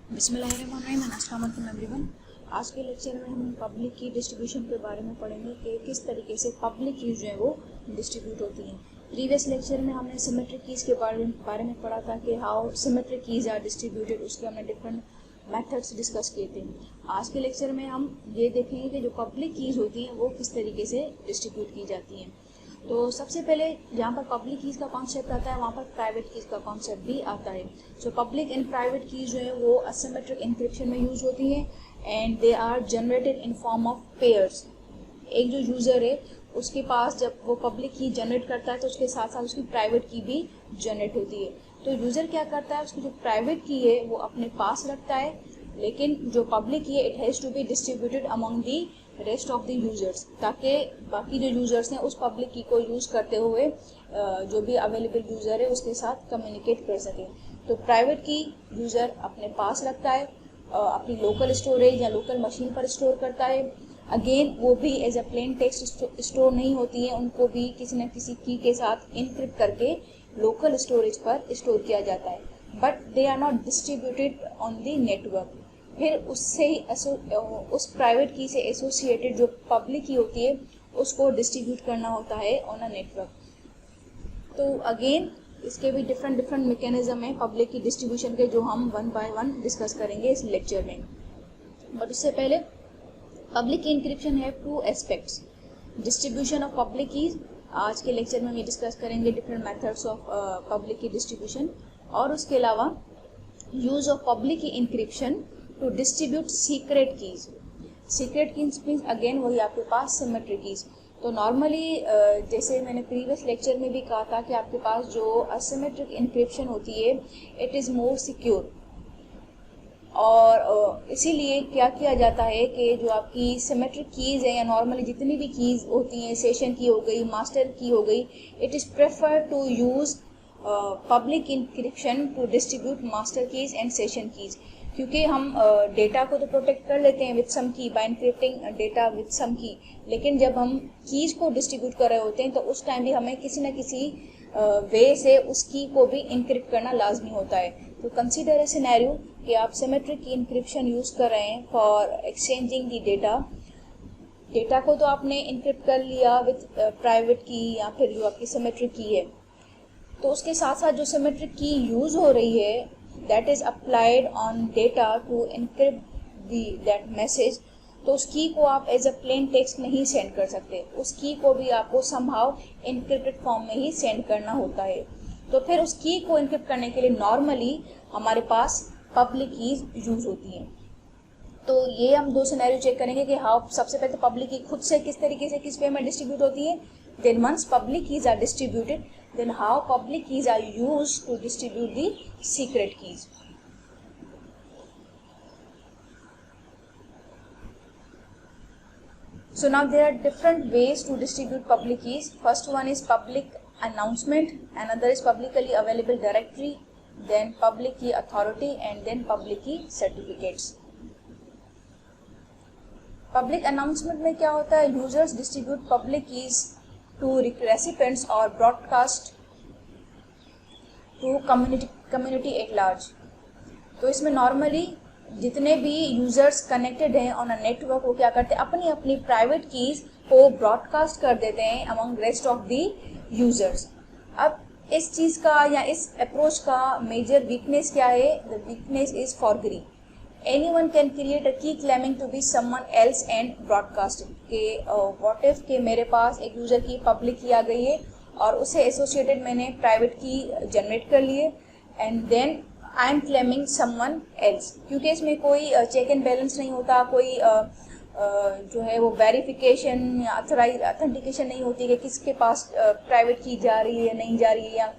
बिस्मिल्लाहिर्रहमानिर्रहीम, अस्सलाम वालेकुम एवरीवन। आज के लेक्चर में हम पब्लिक की डिस्ट्रीब्यूशन के बारे में पढ़ेंगे कि किस तरीके से पब्लिक कीज जो है वो डिस्ट्रीब्यूट होती हैं। प्रीवियस लेक्चर में हमने सिमेट्रिक कीज के बारे में पढ़ा था कि how symmetric keys are distributed, उसके हमने डिफरेंट मेथड्स डिस्कस किए थे। आज के लेक्चर में हम ये देखेंगे कि जो पब्लिक कीज होती हैं वो किस तरीके से डिस्ट्रीब्यूट की जाती हैं। तो सबसे पहले जहाँ पर पब्लिक कीज का कॉन्सेप्ट आता है वहाँ पर प्राइवेट कीज का कॉन्सेप्ट भी आता है। So public and private keys जो है वो असिमेट्रिक इंक्रिप्शन में यूज होती हैं and they are generated in form of pairs. एक जो यूज़र है उसके पास जब वो पब्लिक की जनरेट करता है तो उसके साथ साथ उसकी प्राइवेट की भी जनरेट होती है। तो यूज़र क्या करता है, उसकी जो प्राइवेट की है वो अपने पास रखता है, लेकिन जो पब्लिक की है it has to be distributed among the rest of the users, ताकि बाकी जो यूज़र्स हैं उस पब्लिक की को यूज़ करते हुए जो भी अवेलेबल यूज़र है उसके साथ कम्युनिकेट कर सकें। तो प्राइवेट की यूज़र अपने पास रखता है, अपनी लोकल स्टोरेज या लोकल मशीन पर स्टोर करता है। अगेन वो भी as a plain text store नहीं होती हैं, उनको भी किसी न किसी की के साथ इनक्रिप्ट करके लोकल स्टोरेज पर स्टोर किया जाता है, but they are not distributed on the network. फिर उससे ही उस प्राइवेट की से एसोसिएटेड जो पब्लिक की होती है उसको डिस्ट्रीब्यूट करना होता है ऑन अ नेटवर्क। तो अगेन इसके भी डिफरेंट मैकेनिज्म है पब्लिक की डिस्ट्रीब्यूशन के, जो हम वन बाय वन डिस्कस करेंगे इस लेक्चर में। बट उससे पहले पब्लिक की इंक्रिप्शन है two aspects. Distribution of public keys, आज के लेक्चर में हम डिस्कस करेंगे different methods of public key distribution, और उसके अलावा use of public key encryption to distribute secret keys. Secret keys means again वही आपके पास सिमेट्रिक कीज। तो नॉर्मली जैसे मैंने प्रीवियस लेक्चर में भी कहा था कि आपके पास जो असिमेट्रिक इंक्रिप्शन होती है इट इज़ मोर सिक्योर, और इसीलिए क्या किया जाता है कि जो आपकी सिमेट्रिक कीज़ है या नॉर्मली जितनी भी कीज़ होती हैं, सेशन की हो गई, मास्टर की हो गई, it is prefer to use public encryption to distribute master keys and session keys. क्योंकि हम डेटा को तो प्रोटेक्ट कर लेते हैं with some key by encrypting data with some key, लेकिन जब हम कीज़ को डिस्ट्रीब्यूट कर रहे होते हैं तो उस टाइम भी हमें किसी न किसी वे से उस की को भी इनक्रिप्ट करना लाजमी होता है। तो कंसीडर ए सिनेरियो कि आप सिमेट्रिक की इनक्रिप्शन यूज़ कर रहे हैं फॉर एक्सचेंजिंग दी डेटा को तो आपने इनक्रिप्ट कर लिया विद प्राइवेट की या फिर जो आपकी सिमेट्रिक की है, तो उसके साथ साथ जो सिमेट्रिक की यूज़ हो रही है that is applied on data to encrypt that message, तो उस की को आप एज अ प्लेन टेक्स्ट नहीं सेंड कर सकते, उस की को भी आपको समहाउ इनक्रिप्टेड फॉर्म में ही सेंड करना होता है। तो फिर उस की को इनक्रिप्ट करने के लिए नॉर्मली हमारे पास पब्लिक कीज यूज होती हैं। तो ये हम दो सिनेरियो चेक करेंगे कि हाउ सबसे पहले तो पब्लिक की खुद से किस तरीके से किस वे में डिस्ट्रीब्यूट होती है, then once public keys are distributed then how public keys are used to distribute the secret keys. So now there are different ways to distribute public keys. First one is public announcement, another is publicly available directory, then public key authority, and then public key certificates. Public announcement में क्या होता है, users distribute public keys to recipients or broadcast to community at large. तो इसमें normally जितने भी users connected हैं on a network वो क्या करते हैं, अपनी अपनी प्राइवेट कीज को ब्रॉडकास्ट कर देते हैं among rest of the users. अब इस चीज़ का या इस अप्रोच का मेजर वीकनेस क्या है, the weakness is forgery. Anyone can create a key claiming to be someone else and broadcast it. के what if के मेरे पास एक यूज़र की पब्लिक की आ गई है और उसे एसोसिएटेड मैंने प्राइवेट की जनरेट कर लिए and then I am claiming someone else, क्योंकि इसमें कोई चेक एंड बैलेंस नहीं होता, कोई जो है वो वेरिफिकेशन या ऑथेंटिकेशन नहीं होती कि किसके पास प्राइवेट की जा रही है या नहीं जा रही है, या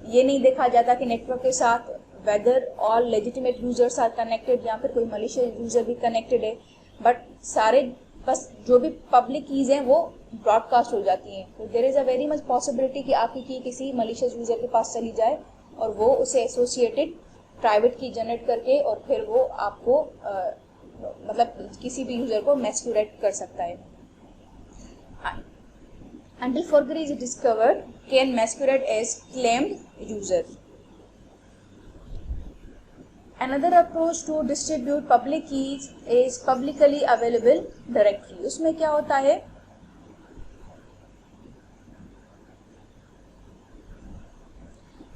ये नहीं देखा जाता कि नेटवर्क के साथ whether all legitimate users are connected या फिर कोई मलिशियस यूजर भी कनेक्टेड है, बट सारे बस जो भी पब्लिक कीज़ हैं वो ब्रॉडकास्ट हो जाती हैं। तो there is a very much possibility कि आपकी की किसी मलिशियस यूजर के पास चली जाए और वो उसे एसोसिएटेड प्राइवेट की जनरेट करके और फिर वो आपको मतलब किसी भी यूजर को मैस्कुरेट कर सकता है। Until forgery is discovered, can masquerade as claimed user. Another approach to distribute public keys is publicly available directory. उसमें क्या होता है,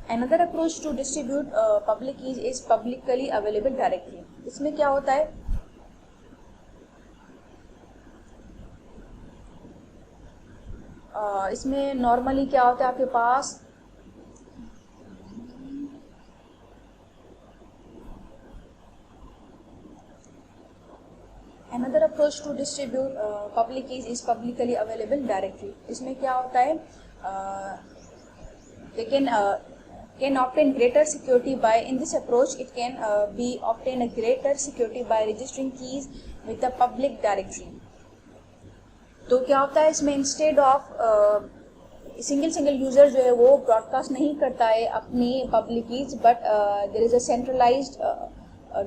Another approach to distribute public keys is publicly available directory. इसमें क्या होता है, इसमें नॉर्मली क्या होता है, आपके पास Another approach to distribute public keys is publicly available directory. इसमें क्या होता है, they can obtain greater security by, in this approach it can be obtain a greater security by registering keys with the public directory. तो क्या होता है इसमें, instead of single user जो है वो ब्रॉडकास्ट नहीं करता है अपनी public keys, but there is a centralised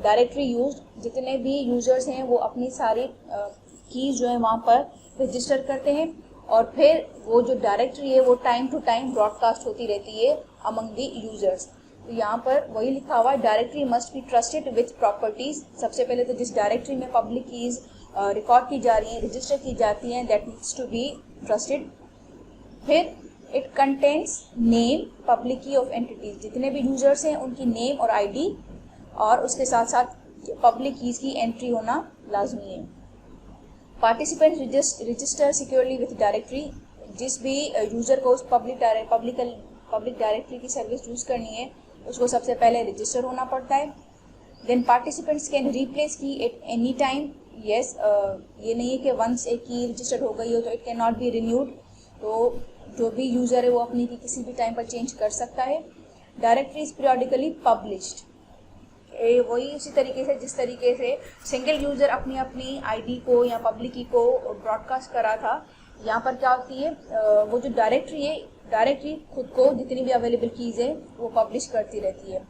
directory use. जितने भी यूजर्स हैं वो अपनी सारी कीज जो है वहाँ पर रजिस्टर करते हैं और फिर वो जो डायरेक्टरी है वो टाइम टू टाइम ब्रॉडकास्ट होती रहती है अमंग द यूजर्स. तो यहाँ पर वही लिखा हुआ है, directory must be trusted with properties. सबसे पहले तो जिस डायरेक्टरी में पब्लिक कीज रिकॉर्ड की जा रही हैं, रजिस्टर की जाती हैं, that needs to be trusted. फिर it contains name, public key of entities. जितने भी यूजर्स हैं उनकी नेम और आईडी, और उसके साथ साथ पब्लिक कीज की एंट्री होना लाजमी है. Participant register securely with directory. जिस भी यूजर को उस पब्लिक डायरेक्टरी की सर्विस यूज करनी है उसको सबसे पहले रजिस्टर होना पड़ता है. देन पार्टिसिपेंट्स कैन रिप्लेस की एट एनी टाइम. यस, ये नहीं है कि वंस एक की रजिस्टर हो गई हो तो it can not B renewed. तो जो भी यूजर है वो अपनी की किसी भी टाइम पर चेंज कर सकता है. Directory is periodically published. वही उसी तरीके से जिस तरीके से सिंगल यूजर अपनी अपनी आईडी को या पब्लिक की को ब्रॉडकास्ट करा था, यहाँ पर क्या होती है, वो जो डायरेक्टरी है, डायरेक्टरी खुद को जितनी भी अवेलेबल कीज है वो पब्लिश करती रहती है.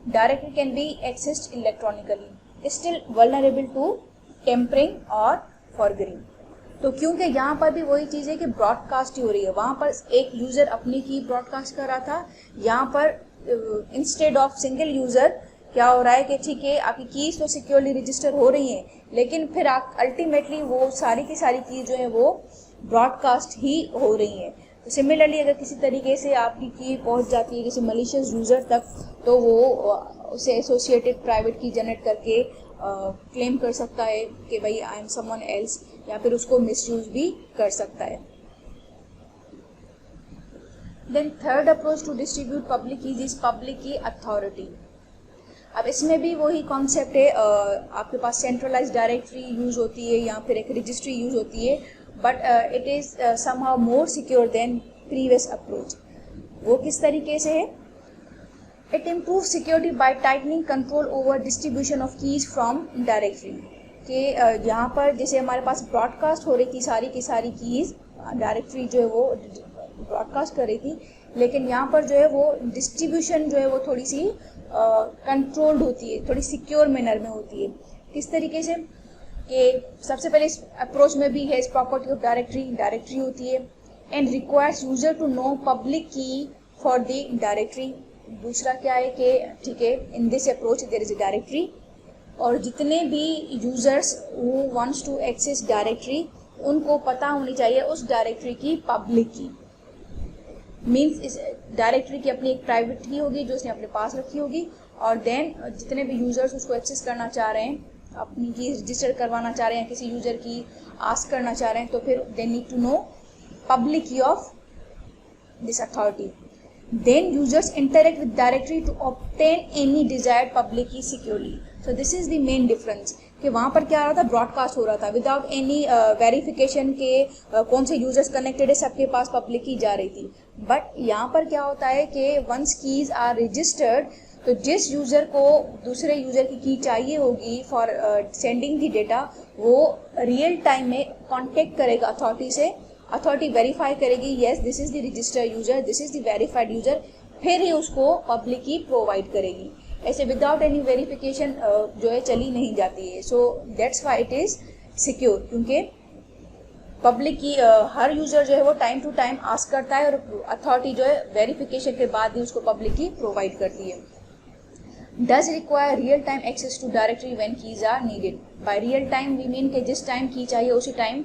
Directory can be accessed electronically, still vulnerable to tampering और फॉरगेटिंग. तो क्योंकि यहाँ पर भी वही चीज़ है कि ब्रॉडकास्ट ही हो रही है. वहाँ पर एक यूज़र अपनी की ब्रॉडकास्ट कर रहा था, यहाँ पर इंस्टेड ऑफ सिंगल यूज़र क्या हो रहा है कि ठीक है आपकी कीज तो सिक्योरली रजिस्टर हो रही हैं, लेकिन फिर आप अल्टीमेटली वो सारी की सारी कीज जो है वो ब्रॉडकास्ट ही हो रही हैं. तो सिमिलरली अगर किसी तरीके से आपकी की पहुंच जाती है किसी मलिशियस यूज़र तक, तो वो उसे एसोसिएटेड प्राइवेट की जनरेट करके क्लेम कर सकता है कि भाई आई एम समवन एल्स, या फिर उसको मिसयूज भी कर सकता है. Then third approach to distribute public keys is public key authority. अब इसमें भी वही कॉन्सेप्ट है, आपके पास सेंट्रलाइज्ड डायरेक्टरी यूज होती है या फिर एक रजिस्ट्री यूज होती है, but it is somehow more secure than previous approach. वो किस तरीके से है, it improve security by tightening control over distribution of keys from directory. कि यहाँ पर जैसे हमारे पास ब्रॉडकास्ट हो रही थी सारी की सारी कीज, डायरेक्टरी जो है वो ब्रॉडकास्ट कर रही थी, लेकिन यहाँ पर जो है वो डिस्ट्रीब्यूशन जो है वो थोड़ी सी कंट्रोल्ड होती है, थोड़ी सिक्योर मैनर में होती है. किस तरीके से कि सबसे पहले इस अप्रोच में भी है इस प्रॉपर्टी ऑफ डायरेक्टरी होती है and requires user to know public key for the directory. दूसरा क्या है कि ठीक है in this approach there is a directory, और जितने भी users who wants to access directory उनको पता होनी चाहिए उस डायरेक्टरी की पब्लिक की. मीन्स इस डायरेक्टरी की अपनी एक प्राइवेट की होगी जो उसने अपने पास रखी होगी, और देन जितने भी यूजर्स उसको एक्सेस करना चाह रहे हैं, अपनी की रजिस्टर करवाना चाह रहे हैं, किसी यूजर की आस्क करना चाह रहे हैं, तो फिर they need to know public key of this authority. Then users interact with directory to obtain any desired public key securely. So this is the main difference कि वहाँ पर क्या आ रहा था, ब्रॉडकास्ट हो रहा था विदाउट एनी वेरिफिकेशन के कौन से यूजर्स कनेक्टेड है, सबके पास पब्लिक की जा रही थी. बट यहाँ पर क्या होता है कि वंस कीज आर रजिस्टर्ड, तो जिस यूज़र को दूसरे यूज़र की की चाहिए होगी फॉर सेंडिंग दी डेटा, वो रियल टाइम में कांटेक्ट करेगा अथॉरिटी से. अथॉरिटी वेरीफाई करेगी yes this is the registered user, this is the verified user, फिर ही उसको पब्लिक की प्रोवाइड करेगी. ऐसे विदाउट एनी वेरिफिकेशन जो है चली नहीं जाती है. So that's why it is secure, क्योंकि पब्लिक की हर यूज़र जो है वो टाइम टू टाइम आस्क करता है और अथॉरिटी जो है वेरिफिकेशन के बाद ही उसको पब्लिक की प्रोवाइड करती है. Does require real time access to directory when keys are needed. By real time we mean कि जिस टाइम की चाहिए उसी टाइम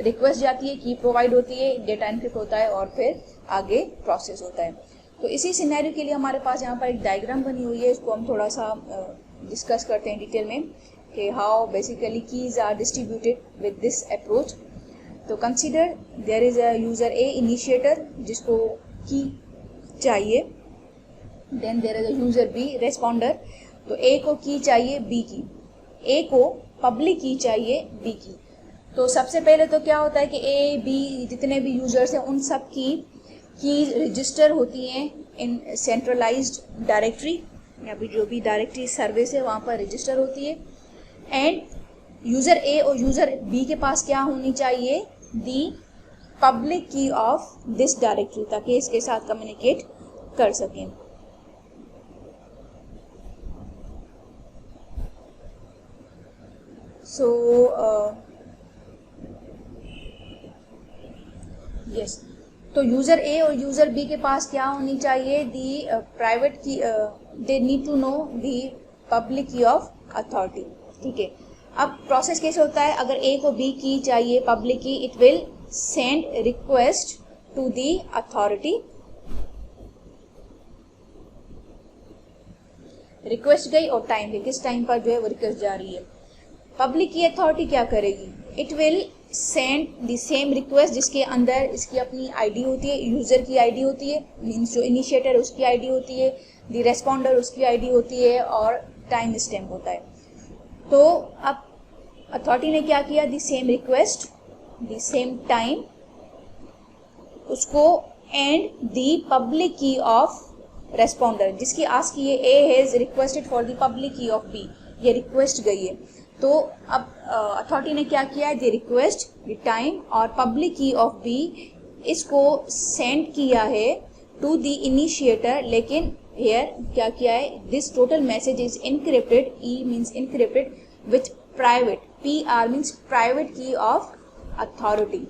रिक्वेस्ट जाती है, की प्रोवाइड होती है, डेटा एनक्रिप्ट होता है और फिर आगे प्रोसेस होता है। तो इसी सिनेरियो के लिए हमारे पास यहाँ पर एक डायग्राम बनी हुई है, इसको हम थोड़ा सा डिस्कस करते हैं डिटेल में कि how basically keys are distributed with this approach. तो consider there is a user A initiator जिसको की चाहिए, then there is a user B responder. तो ए को की चाहिए बी की, ए को पब्लिक की चाहिए बी की। तो सबसे पहले तो क्या होता है कि ए बी जितने भी यूजर्स हैं उन सब की रजिस्टर होती हैं इन सेंट्रलाइज्ड डायरेक्टरी, या फिर जो भी डायरेक्टरी सर्विस है वहाँ पर रजिस्टर होती है। एंड यूज़र ए और यूज़र बी के पास क्या होनी चाहिए, दी public key of this directory, ताकि इसके साथ कम्युनिकेट कर सकें। सो यस, तो यूज़र ए और यूज़र बी के पास क्या होनी चाहिए, the private key, they need to know the public key of authority. ठीक है, अब प्रोसेस कैसे होता है, अगर ए को बी की चाहिए public key, it will send request to the authority. Request गई और टाइम पे, किस टाइम पर जो है वो रिक्वेस्ट जा रही है। पब्लिक की अथॉरिटी क्या करेगी, it will send the same request जिसके अंदर इसकी अपनी आईडी होती है, यूज़र की आईडी होती है, मीन्स जो इनिशिएटर उसकी आईडी होती है, द रेस्पॉन्डर उसकी आईडी होती है और टाइम स्टैम्प होता है। तो अब अथॉरिटी ने क्या किया, the same request the same time उसको and the public key of responder जिसकी आस्क की है, A has requested for the public key of B, ये रिक्वेस्ट गई है। तो अब अथॉरिटी ने क्या किया है, द रिक्वेस्ट द टाइम और पब्लिक की ऑफ बी इसको सेंड किया है टू द इनिशिएटर, लेकिन हेयर क्या किया है, this total message is encrypted, E means encrypted with private, P R means private key of authority.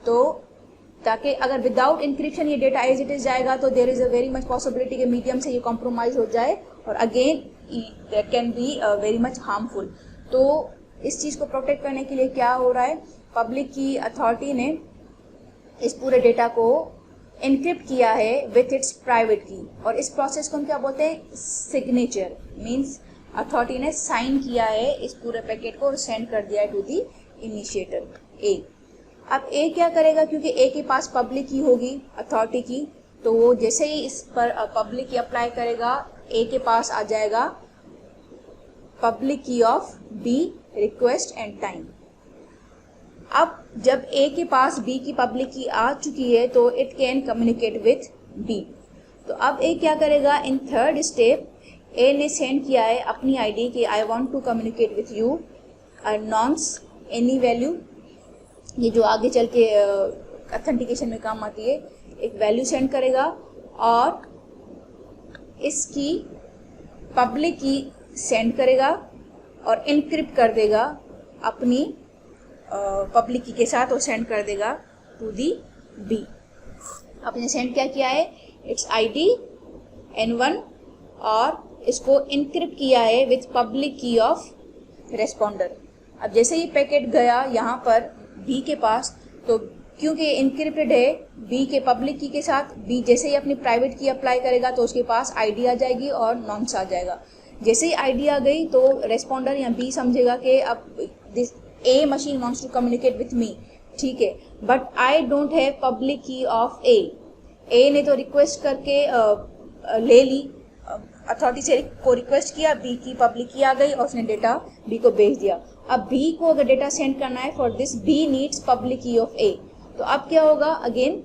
तो ताकि अगर विदाउट इंक्रिप्शन ये डेटा एज इट इज जाएगा तो there is a very much possibility के मीडियम से ये कॉम्प्रोमाइज हो जाए और again that can be very much harmful. तो इस चीज़ को प्रोटेक्ट करने के लिए क्या हो रहा है, पब्लिक की अथॉरिटी ने इस पूरे डेटा को इनक्रिप्ट किया है विथ इट्स प्राइवेट की, और इस प्रोसेस को हम क्या बोलते हैं, सिग्नेचर, मीन्स अथॉरिटी ने साइन किया है इस पूरे पैकेट को और सेंड कर दिया है टू दी इनिशिएटर ए। अब ए क्या करेगा, क्योंकि ए के पास पब्लिक की होगी अथॉरिटी की, तो वो जैसे ही इस पर पब्लिक की अप्लाई करेगा, ए के पास आ जाएगा public key of B request and time. अब जब ए के पास बी की पब्लिक की आ चुकी है तो it can communicate with B. तो अब ए क्या करेगा, इन थर्ड स्टेप ए ने सेंड किया है अपनी आईडी कि I want to communicate with you nonce any value, ये जो आगे चल के ऑथेंटिकेशन में काम आती है, एक वैल्यू सेंड करेगा और इसकी पब्लिक की सेंड करेगा और इनक्रिप्ट कर देगा अपनी पब्लिक की के साथ और सेंड कर देगा टू दी बी। आपने सेंड क्या किया है, इट्स आईडी N1 और इसको इनक्रिप्ट किया है with public key of responder. अब जैसे ही पैकेट गया यहाँ पर बी के पास, तो क्योंकि इनक्रिप्टेड है बी के पब्लिक की के साथ, बी जैसे ही अपनी प्राइवेट की अप्लाई करेगा तो उसके पास आईडी आ जाएगी और नॉन्स आ जाएगा। जैसे ही आईडी आ गई तो रेस्पॉन्डर या बी समझेगा कि अब this A machine wants to communicate with me, ठीक है, but I don't have public key of A. A ने तो रिक्वेस्ट करके ले ली, अथॉरिटी से को रिक्वेस्ट किया, बी की पब्लिक की आ गई और उसने डेटा बी को भेज दिया। अब बी को अगर डेटा सेंड करना है, for this B needs public key of A, तो अब क्या होगा, अगेन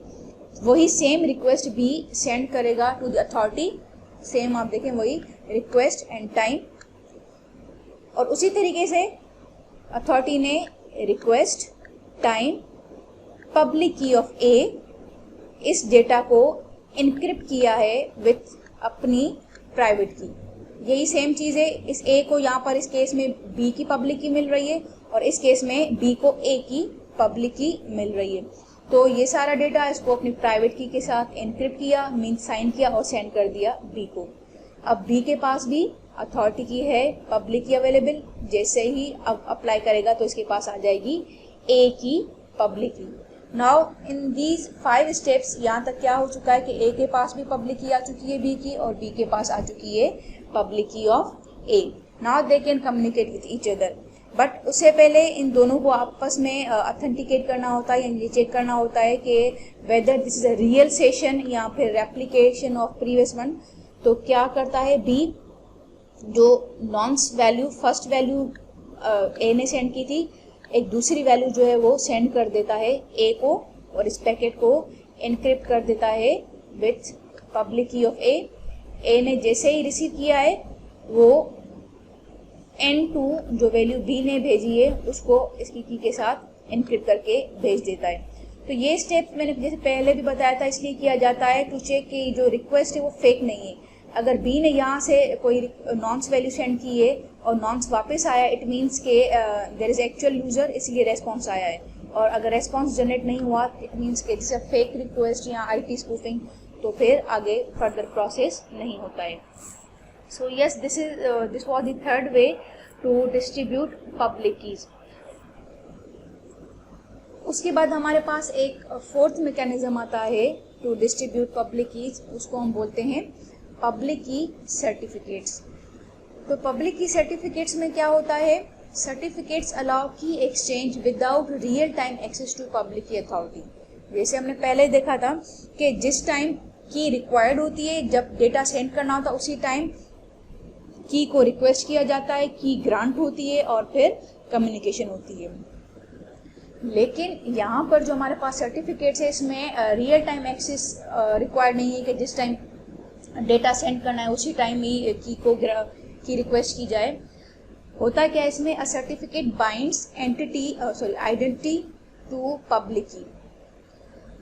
वही सेम रिक्वेस्ट बी सेंड करेगा टू द अथॉरिटी, सेम आप देखें वही रिक्वेस्ट एंड टाइम, और उसी तरीके से अथॉरिटी ने request time public key of ए इस डेटा को इनक्रिप्ट किया है विथ अपनी प्राइवेट की। यही सेम चीज़ है, इस ए को यहाँ पर इस केस में बी की पब्लिक की मिल रही है और इस केस में बी को ए की पब्लिक की मिल रही है। तो ये सारा डेटा इसको अपनी प्राइवेट की के साथ इनक्रिप्ट किया, मीन्स साइन किया और सेंड कर दिया बी को। अब बी के पास भी अथॉरिटी की है पब्लिक की अवेलेबल, जैसे ही अब अप्लाई करेगा तो इसके पास आ जाएगी ए की पब्लिक की। नाउ इन दीज 5 स्टेप्स यहाँ तक क्या हो चुका है कि ए के पास भी पब्लिक की आ चुकी है बी की, और बी के पास आ चुकी है public key of A. Now they can communicate with each other, but उससे पहले इन दोनों को आपस में ऑथेंटिकेट करना होता है, यानी चेक करना होता है कि weather this is a real session या फिर रेप्लिकेशन ऑफ प्रीवियस वन। तो क्या करता है बी, जो नॉन्स वैल्यू फर्स्ट वैल्यू ए ने सेंड की थी, एक दूसरी वैल्यू जो है वो सेंड कर देता है ए को, और इस पैकेट को एनक्रिप्ट कर देता है with public key of A. A ने जैसे ही रिसीव किया है वो N2 जो वैल्यू बी ने भेजी है उसको इसकी की के साथ एनक्रिप्ट करके भेज देता है। तो ये स्टेप मैंने जैसे पहले भी बताया था इसलिए किया जाता है टू चेक कि जो रिक्वेस्ट है वो फेक नहीं है। अगर बी ने यहाँ से कोई नॉन्स वैल्यू सेंड की है और नॉन्स वापस आया, इट मीन्स के देयर इज एक्चुअल यूजर, इसलिए रेस्पॉन्स आया है। और अगर रेस्पॉन्स जनरेट नहीं हुआ इट मीन्स के दिस फेक रिक्वेस्ट या IT स्पूफिंग, तो फिर आगे फर्दर प्रोसेस नहीं होता है। So yes, this was the third way to distribute public keys. उसके बाद हमारे पास एक फोर्थ मैकेनिज्म आता है टू डिस्ट्रीब्यूट पब्लिक कीज, उसको हम बोलते हैं पब्लिक की सर्टिफिकेट्स। तो पब्लिक की सर्टिफिकेट्स में क्या होता है, certificates allow key exchange without real time access to public key authority. जैसे हमने पहले देखा था कि जिस टाइम की रिक्वायर्ड होती है, जब डेटा सेंड करना होता है उसी टाइम की को रिक्वेस्ट किया जाता है, की ग्रांट होती है और फिर कम्युनिकेशन होती है। लेकिन यहाँ पर जो हमारे पास सर्टिफिकेट्स है इसमें रियल टाइम एक्सेस रिक्वायर्ड नहीं है कि जिस टाइम डेटा सेंड करना है उसी टाइम ही की रिक्वेस्ट की जाए। होता क्या है इसमें, a certificate binds identity to public key.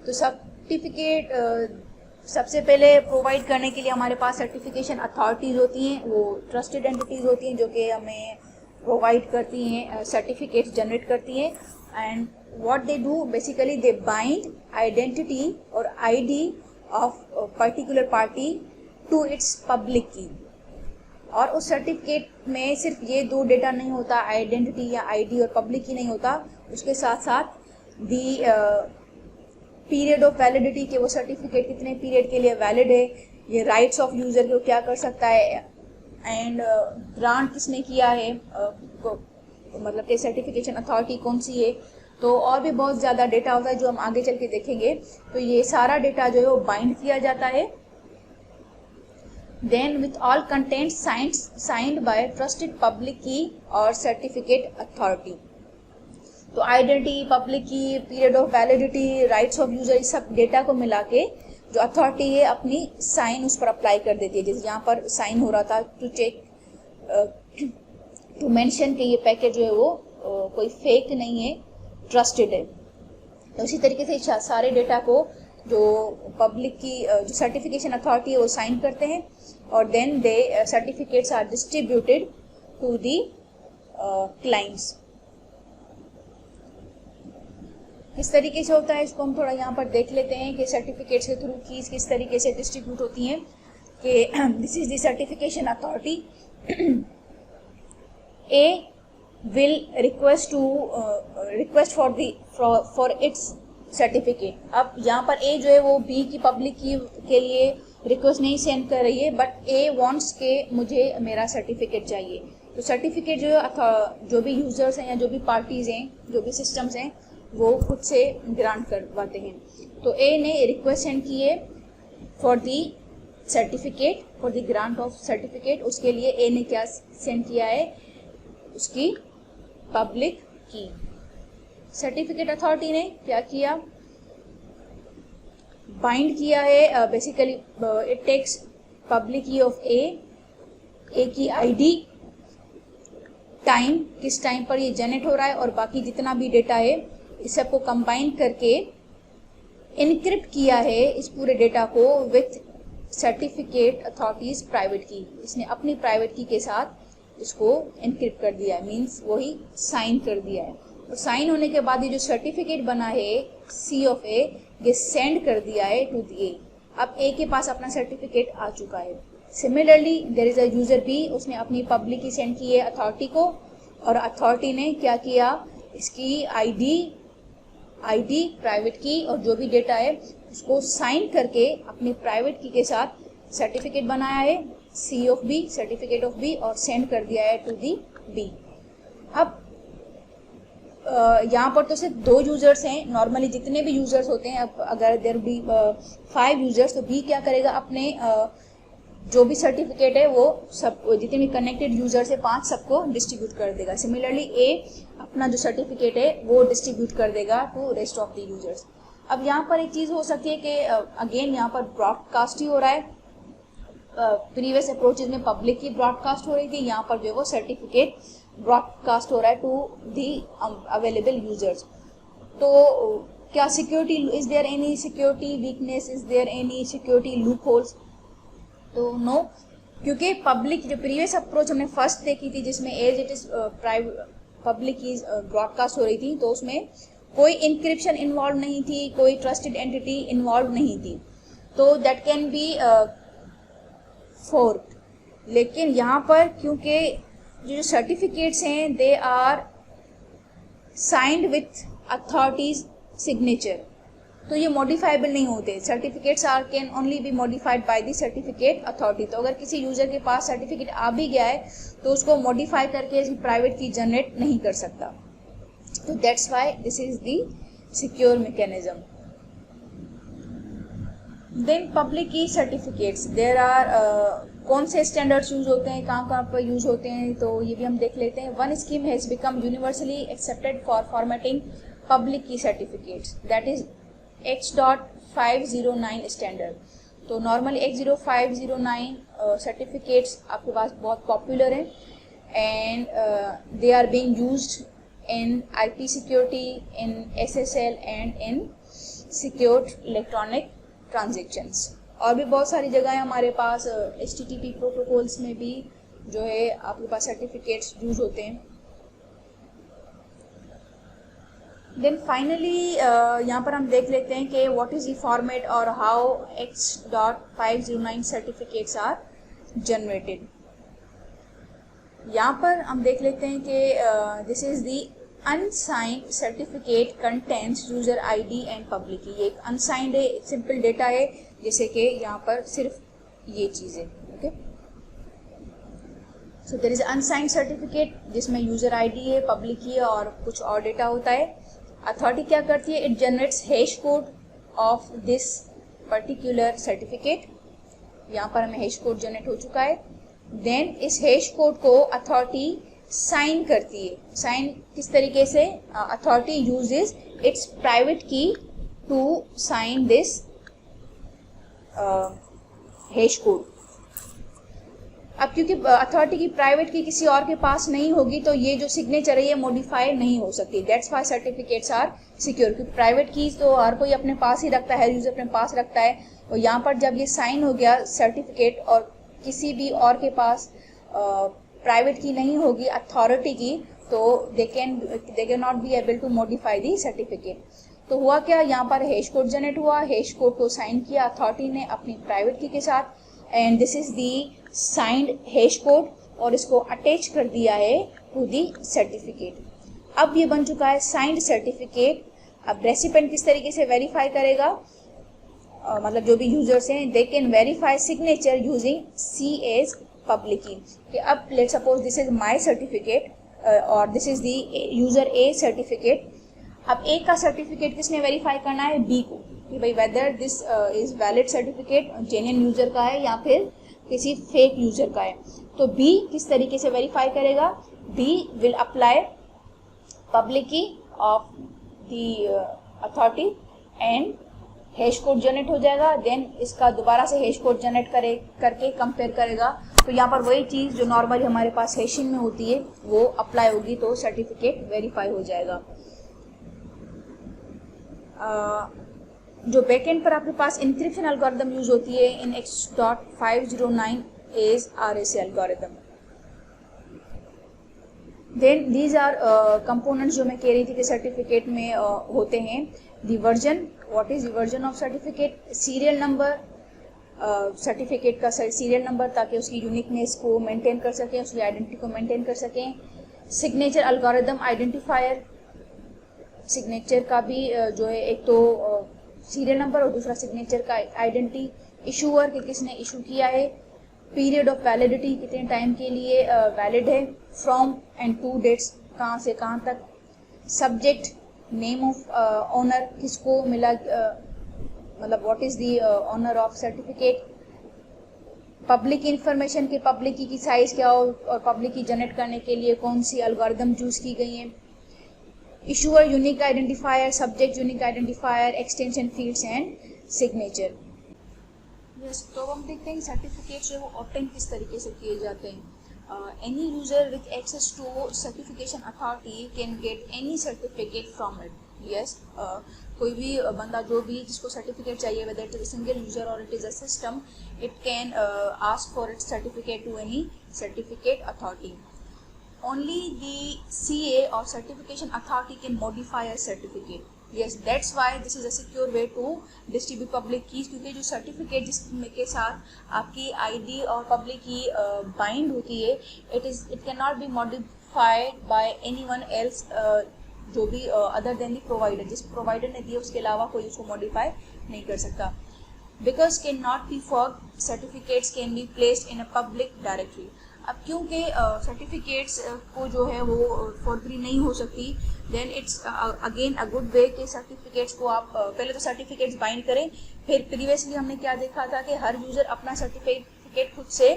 तो सर्टिफिकेट सबसे पहले प्रोवाइड करने के लिए हमारे पास सर्टिफिकेशन अथॉरिटीज़ होती हैं, वो ट्रस्टेड एंटिटीज़ होती हैं जो कि हमें प्रोवाइड करती हैं, सर्टिफिकेट्स जनरेट करती हैं। And what they do basically, they bind identity और ID of particular party to its public key. और उस सर्टिफिकेट में सिर्फ ये दो डेटा नहीं होता, आइडेंटिटी या ID और पब्लिक की नहीं होता, उसके साथ साथ दी पीरियड ऑफ वैलिडिटी के वो सर्टिफिकेट कितने पीरियड के लिए वैलिड है, ये राइट्स ऑफ यूज़र को क्या कर सकता है, एंड ग्रांट किसने किया है, मतलब कि सर्टिफिकेशन अथॉरिटी कौन सी है। तो और भी बहुत ज़्यादा डेटा होता है जो हम आगे चल के देखेंगे। तो ये सारा डेटा जो है वो बाइंड किया जाता है। Then with all content signed by trusted public key और सर्टिफिकेट अथॉरिटी। तो identity, public key, period of validity, rights of user, इस सब डेटा को मिला के जो अथॉरिटी है अपनी साइन उस पर अप्लाई कर देती है। जैसे यहाँ पर साइन हो रहा था टू चेक टू मेंशन कि ये पैकेट जो है वो कोई फेक नहीं है, ट्रस्टेड है। तो इसी तरीके से सारे डेटा को जो पब्लिक की जो सर्टिफिकेशन अथॉरिटी है वो साइन करते हैं, और then they certificates are distributed to the clients. इस तरीके से होता है, इसको हम थोड़ा यहाँ पर देख लेते हैं कि सर्टिफिकेट्स के थ्रू कीज किस तरीके से डिस्ट्रीब्यूट होती हैं। कि this is the certification authority, A will request for its certificate. अब यहाँ पर ए जो है वो बी की पब्लिक की के लिए रिक्वेस्ट नहीं सेंड कर रही है, बट ए वांट्स के मुझे मेरा सर्टिफिकेट चाहिए। तो सर्टिफिकेट जो भी यूजर्स हैं या जो भी पार्टीज हैं, जो भी सिस्टम्स हैं, वो खुद से ग्रांट करवाते हैं। तो ए ने रिक्वेस्ट सेंड की है for the certificate, for the grant of certificate. उसके लिए ए ने क्या सेंड किया है, उसकी पब्लिक की। सर्टिफिकेट अथॉरिटी ने क्या किया, बाइंड किया है, basically it takes public key of ए की ID, टाइम, किस टाइम पर ये जनरेट हो रहा है, और बाकी जितना भी डेटा है इस सबको कंबाइन करके इनक्रिप्ट किया है इस पूरे डेटा को विथ सर्टिफिकेट अथॉरिटीज प्राइवेट की। इसने अपनी प्राइवेट की के साथ इसको इनक्रिप्ट कर दिया है, मीन्स वही साइन कर दिया है। और साइन होने के बाद ये जो सर्टिफिकेट बना है C ऑफ A, ये सेंड कर दिया है टू दी ए। अब ए के पास अपना सर्टिफिकेट आ चुका है। Similarly there is a user B, उसने अपनी पब्लिक की सेंड की है अथॉरिटी को, और अथॉरिटी ने क्या किया, इसकी आईडी प्राइवेट की और जो भी डेटा है उसको साइन करके अपनी प्राइवेट की के साथ सर्टिफिकेट बनाया है, C of B, certificate of B, और सेंड कर दिया है टू दी बी। अब यहाँ पर तो सिर्फ 2 यूजर्स हैं, नॉर्मली जितने भी यूजर्स होते हैं, अब अगर देयर बी 5 यूजर्स तो बी क्या करेगा, अपने जो भी सर्टिफिकेट है वो सब जितने भी कनेक्टेड यूजर्स है 5 सबको डिस्ट्रीब्यूट कर देगा। सिमिलरली ए अपना जो सर्टिफिकेट है वो डिस्ट्रीब्यूट कर देगा to rest of the users. अब यहाँ पर एक चीज़ हो सकती है कि अगेन यहाँ पर ब्रॉडकास्ट ही हो रहा है, प्रीवियस अप्रोचेज में पब्लिक की ब्रॉडकास्ट हो रही थी, यहाँ पर जो है वो सर्टिफिकेट ब्रॉडकास्ट हो रहा है टू दी अवेलेबल यूजर्स। तो क्या security, is there any security weakness, is there any security loopholes? तो नो, क्योंकि पब्लिक जो प्रीवियस अप्रोच हमने फर्स्ट देखी थी जिसमें as it is public key broadcast हो रही थी, तो उसमें कोई इंक्रिप्शन इन्वॉल्व नहीं थी, कोई ट्रस्टेड एंटिटी इन्वॉल्व नहीं थी, तो दैट कैन बी फोर्क। लेकिन यहाँ पर क्योंकि जो सर्टिफिकेट्स हैं they are signed with authority's signature, तो ये मॉडिफाइबल नहीं होते। Certificates are can only be modified by the certificate authority. तो अगर किसी यूजर के पास सर्टिफिकेट आ भी गया है तो उसको मॉडिफाई करके प्राइवेट की जनरेट नहीं कर सकता। तो that's why this is the secure mechanism. Then public key certificates, there are कौन से स्टैंडर्ड्स यूज होते हैं, कहाँ पर यूज होते हैं, तो ये भी हम देख लेते हैं। One scheme has become universally accepted for formatting public key certificates, that is H.509 standard. तो नॉर्मली H.509 सर्टिफिकेट्स आपके पास बहुत पॉपुलर हैं and they are being used in IP security, in SSL and in secured electronic transactions. और भी बहुत सारी जगह है हमारे पास, HTTP प्रोटोकॉल्स में भी जो है आपके पास सर्टिफिकेट्स यूज होते हैं। देन फाइनली यहाँ पर हम देख लेते हैं कि व्हाट इज द फॉर्मेट और how H.509 certificates are generated. यहाँ पर हम देख लेते हैं कि this is the unsigned certificate contents user ID and public key. ये एक अनसाइंड है, सिंपल डेटा है, जैसे कि यहाँ पर सिर्फ ये चीज़ है। Okay, so there is unsigned certificate जिसमें यूजर ID है, पब्लिक की है और कुछ और डेटा होता है। अथॉरिटी क्या करती है, it generates hash code of this particular certificate. यहाँ पर हमें हैश कोड जनरेट हो चुका है। देन इस हैश कोड को अथॉरिटी साइन करती है। साइन किस तरीके से, authority uses its private key to sign this hash code. अब क्योंकि अथॉरिटी की प्राइवेट की किसी और के पास नहीं होगी तो ये जो सिग्नेचर है ये मॉडिफाई नहीं हो सकती। That's why certificates are secure, क्योंकि प्राइवेट कीज तो हर कोई अपने पास ही रखता है, हर यूजर अपने पास रखता है। और यहाँ पर जब ये साइन हो गया सर्टिफिकेट और किसी भी और के पास प्राइवेट की नहीं होगी अथॉरिटी की, तो they can not be able to modify the certificate. तो हुआ क्या, यहाँ पर हैश कोड जनरेट हुआ, हैश कोड को साइन किया अथॉरिटी ने अपनी प्राइवेट की के साथ and this is the signed hash code और इसको अटैच कर दिया है टू दी सर्टिफिकेट। अब ये बन चुका है साइंड सर्टिफिकेट। अब रेसिपेंट किस तरीके से वेरीफाई करेगा, मतलब जो भी यूजर्स हैं they can verify signature using C as public key. कि अब let suppose this is my certificate और this is the user A certificate. अब A का सर्टिफिकेट किसने वेरीफाई करना है, B को, कि भाई whether this is valid certificate, genuine user का है या फिर किसी फेक यूजर का है। तो B किस तरीके से वेरीफाई करेगा, B will apply public key of the authority and hash code generate हो जाएगा। देन इसका दोबारा से हैश कोड जनरेट करके कंपेयर करेगा। तो यहाँ पर वही चीज़ जो नॉर्मली हमारे पास हैशिंग में होती है वो अप्लाई होगी, तो सर्टिफिकेट वेरीफाई हो जाएगा। जो बैकएंड पर आपके पास इंक्रिप्शन एल्गोरिथम यूज होती है in H.509 is RSA algorithm. Then these are components जो मैं कह रही थी कि सर्टिफिकेट में होते हैं। The version, what is the version of certificate, serial number, certificate का सीरियल नंबर, ताकि उसकी यूनिकनेस को मेंटेन कर सकें, उसकी आइडेंटिटी को मेंटेन कर सकें। सिग्नेचर एल्गोरिदम आइडेंटिफायर, सिग्नेचर का भी जो है एक तो सीरियल नंबर और दूसरा सिग्नेचर का आइडेंटिटी, इशूअर कि किसने इशू किया है, पीरियड ऑफ वैलिडिटी कितने टाइम के लिए वैलिड है, फ्रॉम एंड टू डेट्स कहाँ से कहाँ तक, सब्जेक्ट, नेम ऑफ ऑनर किसको मिला, मतलब what is the owner of certificate, public information के पब्लिक की साइज क्या हो और पब्लिक की जनरेट करने के लिए कौन सी एल्गोरिदम चूज की गई है, issuer unique identifier, subject unique identifier, extension fields and signature. Yes, तो हम देखते हैं सर्टिफिकेट्स जो वो ऑब्टेन किस तरीके से किए जाते हैं। Any user with access to certification authority can get any certificate from it. Yes, कोई भी बंदा जो भी जिसको सर्टिफिकेट चाहिए, whether it is a single user और it is a system, it can ask for its certificate to any certificate authority. Only the CA or certification authority can modify a certificate. Yes, that's why this is a secure way to distribute public keys, क्योंकि जो certificate जिसके साथ आपकी ID और public की bind होती है, it cannot be modified by anyone else, जो भी अदर देन द प्रोवाइडर, जिस प्रोवाइडर ने दिया उसके अलावा कोई उसको मॉडिफाई नहीं कर सकता। Because cannot be forged, certificates can be placed in a public directory. अब क्योंकि सर्टिफिकेट्स को जो है वो फॉरगरी नहीं हो सकती, then it's again a good way कि सर्टिफिकेट्स को आप पहले तो सर्टिफिकेट्स बाइंड करें। फिर प्रीवियसली हमने क्या देखा था कि हर यूज़र अपना सर्टिफिकेट खुद से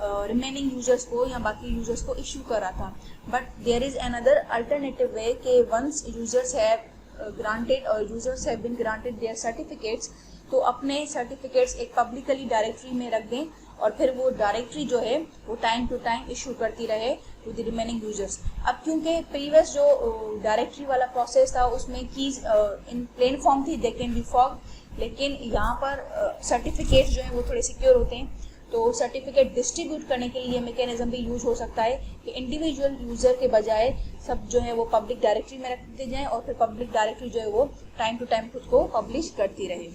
रिमेनिंग यूजर्स को या बाकी यूजर्स को इशू करा था, but there is another alternative way कि वंस यूजर्स हैव ग्रांटेड और users have been granted their certificates, तो अपने सर्टिफिकेट्स एक पब्लिकली डायरेक्टरी में रख दें और फिर वो डायरेक्टरी जो है वो टाइम टू टाइम इशू करती रहे टू द रिमेनिंग यूजर्स। अब क्योंकि प्रीवियस जो डायरेक्टरी वाला प्रोसेस था उसमें कीज इन प्लेन फॉर्म थी, दे कैन बी फॉर्ग, लेकिन यहाँ पर सर्टिफिकेट्स जो हैं वो थोड़े सिक्योर होते हैं, तो सर्टिफिकेट डिस्ट्रीब्यूट करने के लिए मैकेनिज्म भी यूज हो सकता है कि इंडिविजुअल यूजर के बजाय सब जो है वो पब्लिक डायरेक्टरी में रख दिए जाएँ और फिर पब्लिक डायरेक्टरी जो है वो टाइम टू टाइम खुद को पब्लिश करती रहे।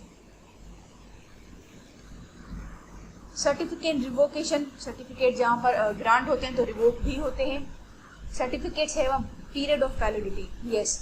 सर्टिफिकेट रिवोकेशन, सर्टिफिकेट जहाँ पर ग्रांट होते हैं तो रिवोक भी होते हैं। सर्टिफिकेट्स है पीरियड ऑफ वैलिडिटी। यस,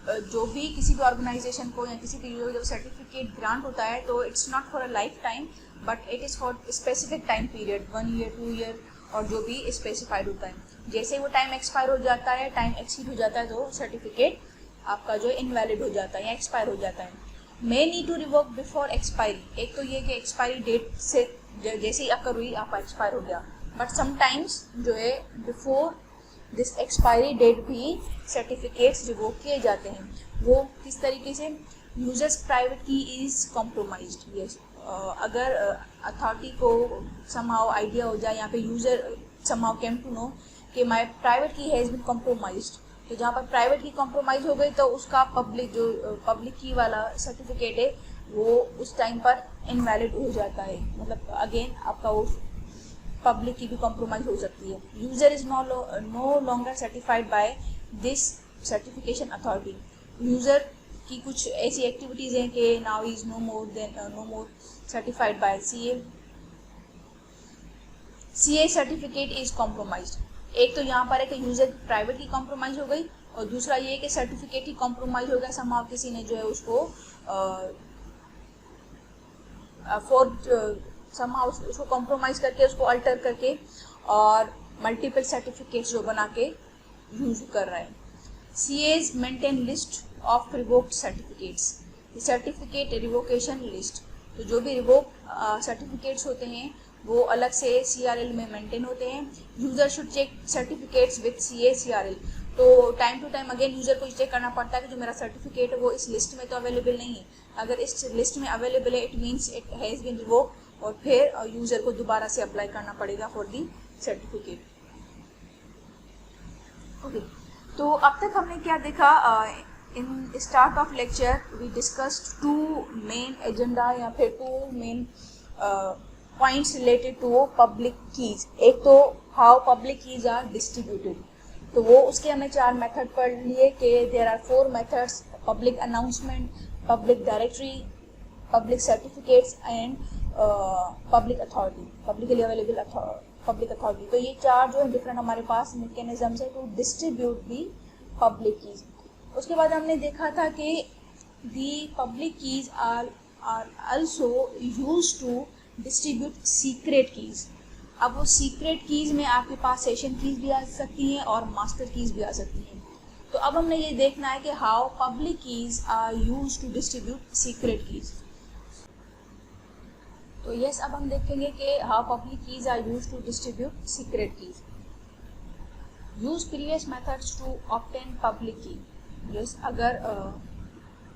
जो भी किसी भी ऑर्गेनाइजेशन को या किसी भी जब सर्टिफिकेट ग्रांट होता है तो it's not for a life time but it is for specific time period, 1 year 2 year और जो भी स्पेसिफाइड होता है। जैसे वो टाइम एक्सपायर हो जाता है, टाइम एक्सीड हो जाता है तो सर्टिफिकेट आपका जो इनवैलिड हो जाता है या एक्सपायर हो जाता है। May need to revoke before expiry, एक तो ये कि एक्सपायरी डेट से जैसे ही आपका रुई आपका एक्सपायर हो गया, बट समटाइम्स जो है बिफोर दिस एक्सपायरी डेट भी सर्टिफिकेट्स रिवोक किए जाते हैं। वो किस तरीके से, users private key is compromised. Yes, अगर अथॉरिटी को समहाउ आइडिया हो जाए, यहाँ पे user somehow came to know कि my private key has been compromised, तो जहाँ पर प्राइवेट की कॉम्प्रोमाइज हो गई तो उसका पब्लिक जो पब्लिक की वाला सर्टिफिकेट है वो उस टाइम पर इनवैलिड हो जाता है, मतलब अगेन आपका वो पब्लिक की भी कॉम्प्रोमाइज हो सकती है। User is no longer certified by this certification authority, user की कुछ ऐसी एक्टिविटीज हैं कि now is no more certified by CA certificate is compromised. एक तो यहाँ पर है कि यूजर प्राइवेट की कॉम्प्रोमाइज हो गई और दूसरा ये कि सर्टिफिकेट ही कॉम्प्रोमाइज हो गया, समहाउ किसी ने जो है उसको समहाउ उसको कॉम्प्रोमाइज करके उसको अल्टर करके और मल्टीपल सर्टिफिकेट्स जो बना के यूज कर रहा है। CAs maintain list of revoked certificates, certificate revocation list, तो जो भी रिवोक सर्टिफिकेट्स होते हैं वो अलग से CRL में मेंटेन होते हैं। User should check certificates with CA CRL, तो time to time again user को चेक करना पड़ता है कि जो मेरा सर्टिफिकेट है वो इस लिस्ट में तो अवेलेबल नहीं है, अगर इस लिस्ट में अवेलेबल है it means it has been revoke और फिर यूजर को दोबारा से अप्लाई करना पड़ेगा फॉर दी सर्टिफिकेट। ओके, तो अब तक हमने क्या देखा, in start of lecture we discussed 2 main agenda या फिर 2 main points related to public keys. एक तो how public keys are distributed, तो वो उसके हमने 4 मेथड पढ़ लिए कि there are 4 methods, public announcement, public directory, public certificates and public authority, publicly available public authority. तो ये 4 जो है डिफरेंट हमारे पास मैकेनिज्म्स है to distribute the public keys. उसके बाद हमने देखा था कि the public keys are also used to distribute secret keys. अब वो सीक्रेट कीज में आपके पास सेशन कीज भी आ सकती हैं और मास्टर कीज भी आ सकती हैं। तो अब हमने ये देखना है कि how public keys are used to distribute secret keys. तो यस, अब हम देखेंगे कि how public keys are used to distribute secret keys. Use previous methods to obtain public key. Yes, अगर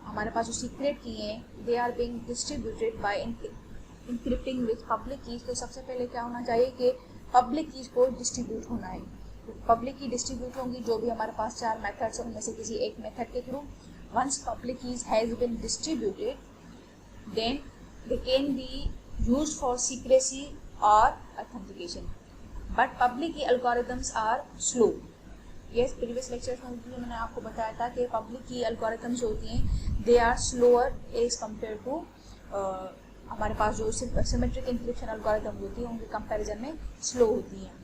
हमारे पास जो सीक्रेट की हैं they are being distributed by encrypting with public keys, तो सबसे पहले क्या होना चाहिए कि पब्लिक कीज को डिस्ट्रीब्यूट होना है। तो पब्लिक की डिस्ट्रीब्यूट होंगी जो भी हमारे पास 4 मेथड्स हैं उनमें से किसी एक मेथड के थ्रू। Once public keys has been distributed then they can be used for secrecy or authentication, but public key algorithms are slow. Yes, previous lectures में भी मैंने आपको बताया था कि public key algorithms जो होती हैं they are slower as compared to हमारे पास जो symmetric encryption algorithm होती है उनके comparison में slow होती हैं।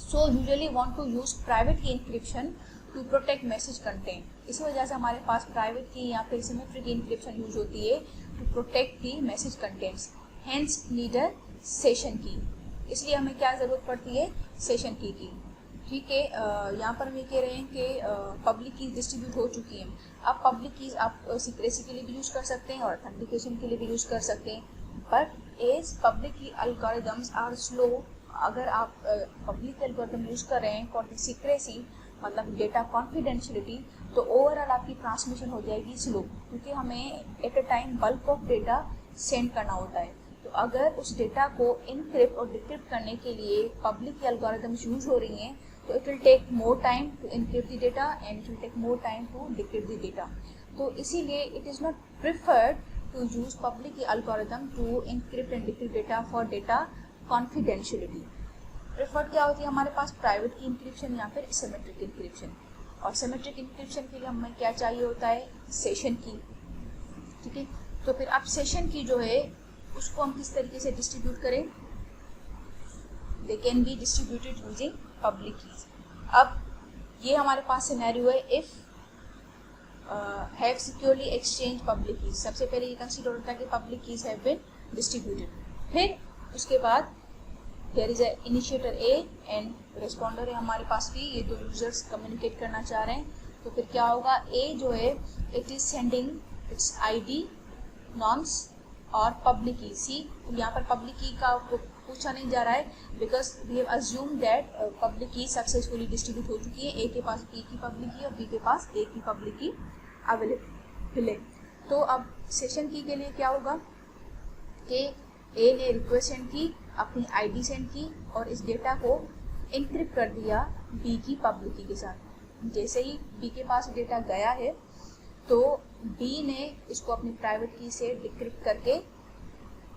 So usually want to use private key encryption to protect message content। इसी वजह से हमारे पास private key या फिर symmetric encryption यूज होती है to protect the message contents। Hence need a session key। इसलिए हमें क्या ज़रूरत पड़ती है, सेशन की। ठीक है, यहाँ पर हम ये कह रहे हैं कि पब्लिक कीज डिस्ट्रीब्यूट हो चुकी हैं। अब पब्लिक कीज आप सीक्रेसी के लिए भी यूज़ कर सकते हैं और ऑथेंटिकेशन के लिए भी यूज़ कर सकते हैं, बट एज पब्लिक की एल्गोरिदम्स आर स्लो। अगर आप पब्लिक की एल्गोरिदम यूज़ कर रहे हैं फॉर द सीक्रेसी, मतलब डेटा कॉन्फिडेंशियलिटी, तो ओवरऑल आपकी ट्रांसमिशन हो जाएगी स्लो, क्योंकि हमें at a time bulk of data send करना होता है। तो अगर उस डेटा को इनक्रिप्ट और डिक्रिप्ट करने के लिए पब्लिक की एल्गोरिदम्स यूज हो रही हैं, तो it will take more time to encrypt the data and it will take more time to decrypt the data. तो इसीलिए it is not preferred to use public key algorithm to encrypt and decrypt data for data confidentiality. Preferred क्या होती है हमारे पास, private की encryption या फिर symmetric encryption. और सिमेट्रिक इंक्रिप्शन के लिए हमें क्या चाहिए होता है, सेशन की। ठीक है, तो फिर अब सेशन की जो है उसको हम किस तरीके से डिस्ट्रीब्यूट करें, they can be distributed using public keys. अब ये हमारे पास सिनेरियो है, if have securely exchange public keys. सबसे पहले ये कंसीडर होता है कि public keys have been distributed. फिर उसके बाद there is a initiator A and responder है हमारे पास भी, ये 2 यूजर्स कम्युनिकेट करना चाह रहे हैं। तो फिर क्या होगा, ए जो है it is sending its ID nonce और पब्लिक की। सी, यहाँ पर पब्लिक की का पूछा नहीं जा रहा है, because we have assume that public key successfully distribute हो चुकी है। ए के पास बी की पब्लिक की और बी के पास ए की पब्लिक की अवेलेबल है। तो अब सेशन की के लिए क्या होगा कि ए ने रिक्वेस्ट सेंड की, अपनी आईडी सेंड की और इस डेटा को इनक्रिप्ट कर दिया बी की पब्लिक की के साथ। जैसे ही बी के पास डेटा गया है तो बी ने इसको अपनी प्राइवेट की से डिक्रिप्ट करके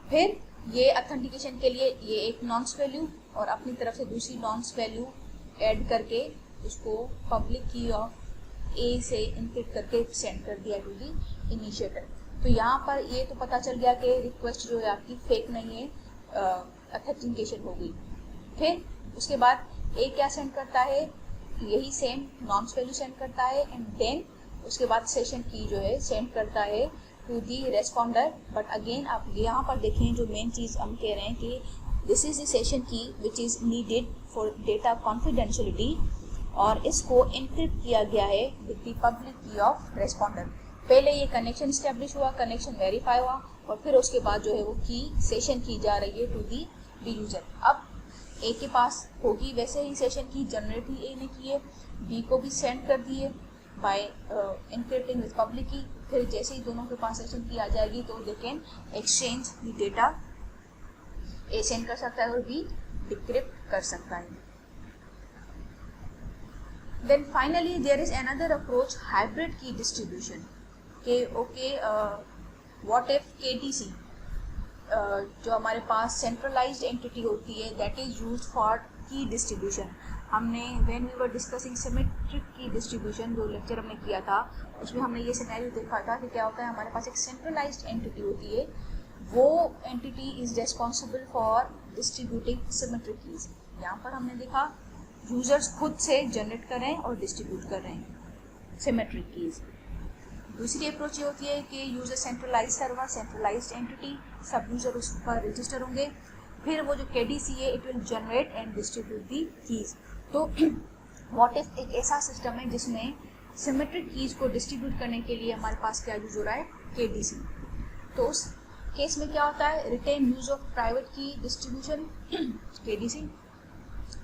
फिर ये ऑथेंटिकेशन के लिए ये एक नॉन्स वैल्यू और अपनी तरफ से दूसरी नॉन्स वैल्यू ऐड करके उसको पब्लिक की ऑफ ए से इनक्रिप्ट करके सेंड कर दिया टू दी इनिशिएटर। तो यहाँ पर ये तो पता चल गया कि रिक्वेस्ट जो है आपकी फेक नहीं है, ऑथेंटिकेशन हो गई। फिर उसके बाद ए क्या सेंड करता है, यही सेम नॉन्स वैल्यू सेंड करता है एंड देन उसके बाद सेशन की जो है सेंड करता है to the responder. But again आप यहाँ पर देखें, जो मेन चीज़ हम कह रहे हैं कि दिस इज द सेशन की which is needed for data confidentiality, और इसको इनक्रिप्ट किया गया है with the public key of responder. पहले ये कनेक्शन स्टैब्लिश हुआ, कनेक्शन वेरीफाई हुआ और फिर उसके बाद जो है वो की सेशन की जा रही है टू दी बी यूजर। अब ए के पास होगी वैसे ही सेशन की जनरेट ही ए ने की है, बी को भी सेंड कर दिए बाय इनक्रिप्टिंग विद पब्लिक की। फिर जैसे ही दोनों के पास सेशन की आ जाएगी तो they can exchange the data, A send कर सकता है और बी डिक्रिप्ट कर सकता है। Then finally there is another approach, hybrid key distribution. के ओके, व्हाट इफ केटीसी जो हमारे पास सेंट्रलाइज्ड एंटिटी होती है that is used for key distribution. हमने when we were discussing symmetric key distribution जो लेक्चर हमने किया था उसमें हमने ये सिनेरियो देखा था कि क्या होता है, हमारे पास एक सेंट्रलाइज्ड एंटिटी होती है वो entity is responsible for distributing symmetric keys. यहाँ पर हमने देखा यूजर्स खुद से जनरेट कर रहे हैं और डिस्ट्रीब्यूट कर रहे हैं सिमेट्रिक कीज। दूसरी अप्रोच ये होती है कि user centralize server, centralized entity, सब यूजर उस पर रजिस्टर होंगे, फिर वो जो KDC है it will generate and distribute the keys. तो व्हाट इफ एक ऐसा सिस्टम है जिसमें सिमेट्रिक कीज को डिस्ट्रीब्यूट करने के लिए हमारे पास क्या यूज हो रहा है, KDC। तो उस केस में क्या होता है, रिटेन यूज ऑफ प्राइवेट की डिस्ट्रीब्यूशन KDC,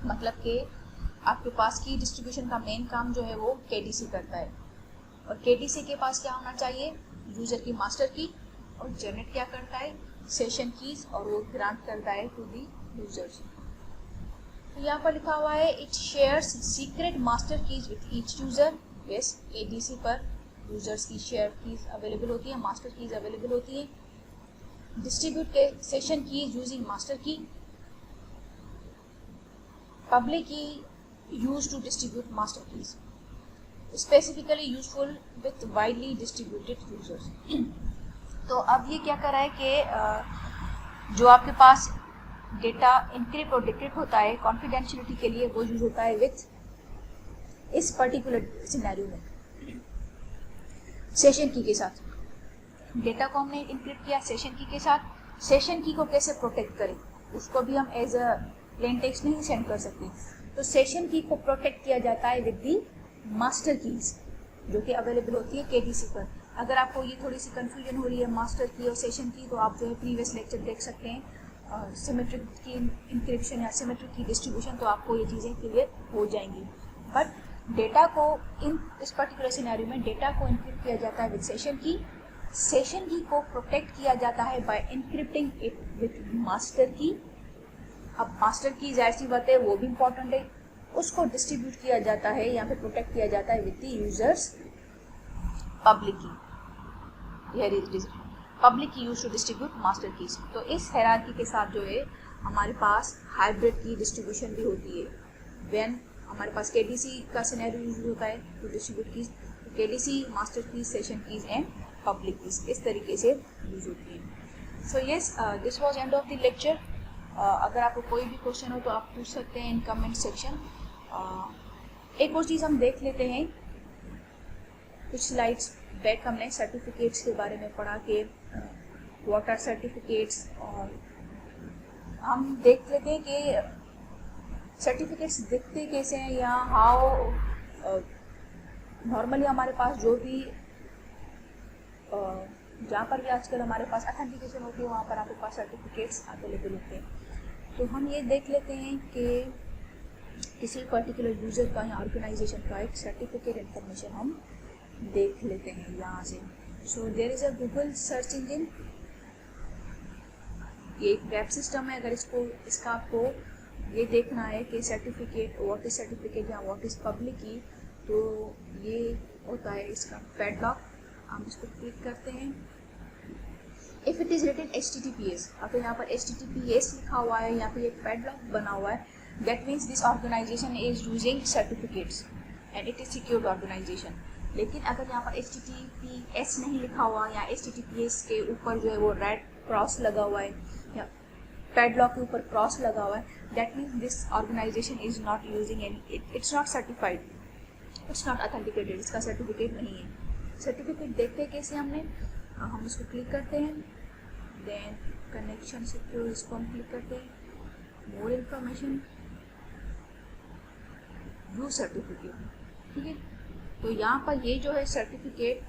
मतलब कि आपके पास की डिस्ट्रीब्यूशन का मेन काम जो है वो KDC करता है, और KDC के पास क्या होना चाहिए, यूजर की मास्टर की, और जनरेट क्या करता है, सेशन कीज, और वो ग्रांट करता है टू दी यूजर्स। तो यहाँ पर लिखा हुआ है it shares secret master keys with each user. Yes, KDC पर यूजर्स की शेयर कीज अवेलेबल होती है, मास्टर कीज अवेलेबल होती है। डिस्ट्रीब्यूट के session keys using master key, public key use to distribute master keys, specifically useful with widely distributed users. तो अब ये क्या कर रहा है कि जो आपके पास डेटा इनक्रिप्ट और डिक्रिप्ट होता है कॉन्फिडेंशियलिटी के लिए, वो यूज होता है विथ इस पर्टिकुलर सिनेरियो में सेशन की के साथ। डेटा को हमने इनक्रिप्ट किया सेशन की के साथ, सेशन की को कैसे प्रोटेक्ट करें, उसको भी हम एज अ प्लेन टेक्स्ट नहीं सेंड कर सकते। तो सेशन की को प्रोटेक्ट किया जाता है विद दी मास्टर कीज जो कि अवेलेबल होती है KDC पर। अगर आपको ये थोड़ी सी कंफ्यूजन हो रही है मास्टर की और सेशन की, तो आप जो है प्रीवियस लेक्चर देख सकते हैं सिमेट्रिक की इंक्रिप्शन या सिमेट्रिक की डिस्ट्रीब्यूशन, तो आपको ये चीज़ें क्लियर हो जाएंगी। बट डेटा को इस पर्टिकुलर सिनेरियो में डेटा को इनक्रिप्ट किया जाता है विद सेशन की को प्रोटेक्ट किया जाता है by encrypting it with master key. अब मास्टर की जाहिर सी बात है वो भी इंपॉर्टेंट है, उसको डिस्ट्रीब्यूट किया जाता है या फिर प्रोटेक्ट किया जाता है with the users public key. Public key use to distribute master keys. तो इस हायरार्की के साथ जो है हमारे पास हाइब्रिड की डिस्ट्रीब्यूशन भी होती है। व्हेन हमारे पास KDC का सिनेरियो यूज होता है to distribute keys, KDC, master keys, session keys and public keys इस तरीके से यूज होती है। So yes, this was end of the lecture. अगर आपको कोई भी क्वेश्चन हो तो आप पूछ सकते हैं इन कमेंट सेक्शन। एक और चीज़ हम देख लेते हैं, कुछ स्लाइड्स बैक हमने सर्टिफिकेट्स के बारे में पढ़ा कि व्हाट आर सर्टिफिकेट्स, और हम देख लेते हैं कि सर्टिफिकेट्स दिखते कैसे हैं या हाउ नॉर्मली हमारे पास जो भी जहाँ पर भी आजकल हमारे पास ऑथेंटिकेशन होती है वहाँ पर आपके पास सर्टिफिकेट्स अवेलेबल होते हैं। तो हम ये देख लेते हैं कि किसी पर्टिकुलर यूज़र का या ऑर्गेनाइजेशन का एक सर्टिफिकेट इन्फॉर्मेशन हम देख लेते हैं यहाँ से। So there is a Google search engine, ये एक वेब सिस्टम है। अगर इसका आपको ये देखना है कि सर्टिफिकेट व्हाट इज सर्टिफिकेट या व्हाट इज पब्लिक की, तो ये होता है इसका पैडलॉक। हम इसको क्लिक करते हैं। If it is written HTTPS, अगर यहाँ पर HTTPS लिखा हुआ है, यहाँ पे एक पैडलॉक बना हुआ है, that means this organization is using certificates and it is secured organization. लेकिन अगर यहाँ पर HTTPS नहीं लिखा हुआ या HTTPS के ऊपर जो है वो रेड क्रॉस लगा हुआ है या पैडलॉक के ऊपर क्रॉस लगा हुआ है, that means this organization is not using any, it's not certified, it's not authenticated, इसका सर्टिफिकेट नहीं है। सर्टिफिकेट देखते हैं कैसे हमने, हम इसको क्लिक करते हैं, देन कनेक्शन सिक्योर इसको हम क्लिक करते हैं, मोर इन्फॉर्मेशन, व्यू सर्टिफिकेट, ठीक है। तो यहाँ पर ये जो है सर्टिफिकेट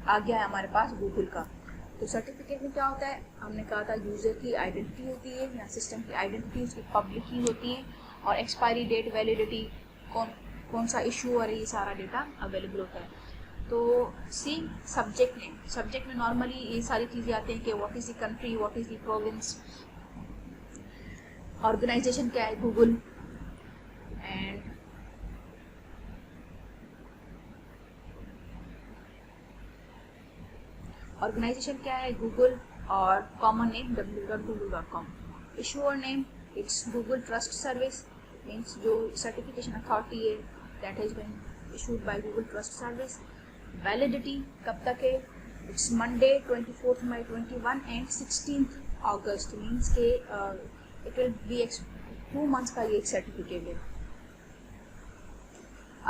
आ गया है हमारे पास गूगल का। तो सर्टिफिकेट में क्या होता है, हमने कहा था यूज़र की आइडेंटिटी होती है या सिस्टम की आइडेंटिटी उसकी पब्लिक की होती है, और एक्सपायरी डेट, वैलिडिटी, कौन सा इशू और ये सारा डेटा अवेलेबल होता है। तो सी सब्जेक्ट में नॉर्मली ये सारी चीज़ें आती हैं कि what is the country, what is the province, organization क्या है गूगल, एंड ऑर्गेनाइजेशन क्या है गूगल, और common name www.google.com, issuer name it's Google trust service, मीन्स जो सर्टिफिकेशन अथॉरिटी है that has been issued by Google trust service, validity कब तक है, it's Monday 24 May 21 and 16 August, मीन्स के इट विल बी 2 months का ये एक सर्टिफिकेट है।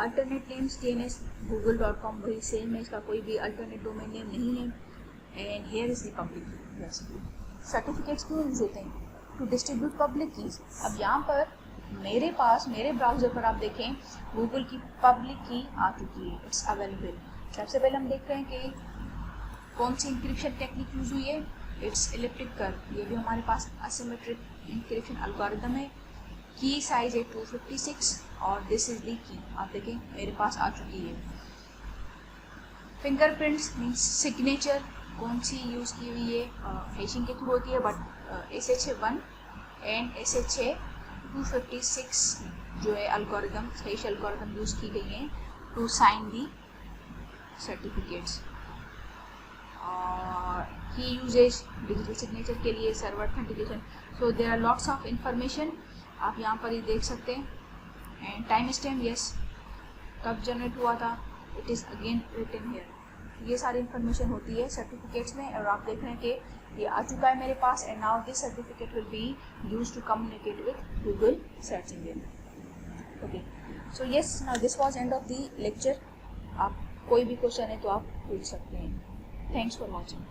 अल्टरनेट नेम्स DNS google.com वही सेम है, इसका कोई भी अल्टरनेट डोमेन नेम नहीं है। And here is the public key. Certificates क्यों यूज होते हैं? To distribute public keys. अब यहाँ पर मेरे पास, मेरे ब्राउजर पर आप देखें गूगल की पब्लिक की आ चुकी है, इट्स अवेलेबल। सबसे पहले हम देख रहे हैं कि कौन सी इंक्रिप्शन टेक्निक यूज हुई है, इट्स इलिप्टिक कर्व। ये भी हमारे पास असिमेट्रिक इंक्रिप्शन एल्गोरिथम है। की साइज है 256 और दिस इज द की। आप देखें मेरे पास आ चुकी है। फिंगरप्रिंट्स मीन्स सिग्नेचर कौन सी यूज की हुई है, हैशिंग के थ्रू होती है, बट SHA-1 एंड SHA-256 जो है एल्गोरिथम, हैश एल्गोरिथम यूज की गई है to sign the certificates. Key usages digital signature के लिए, server authentication. So there are lots of information, आप यहाँ पर ही देख सकते हैं। एंड टाइम स्टैम्प, यस, कब जनरेट हुआ था, it is again written here. ये सारी इन्फॉर्मेशन होती है सर्टिफिकेट्स में, और आप देख रहे हैं कि ये आ चुका है मेरे पास। And now this certificate will be used to communicate with Google search engine. Okay, so yes, now this was end of the lecture. आप कोई भी क्वेश्चन है तो आप पूछ सकते हैं। Thanks for watching.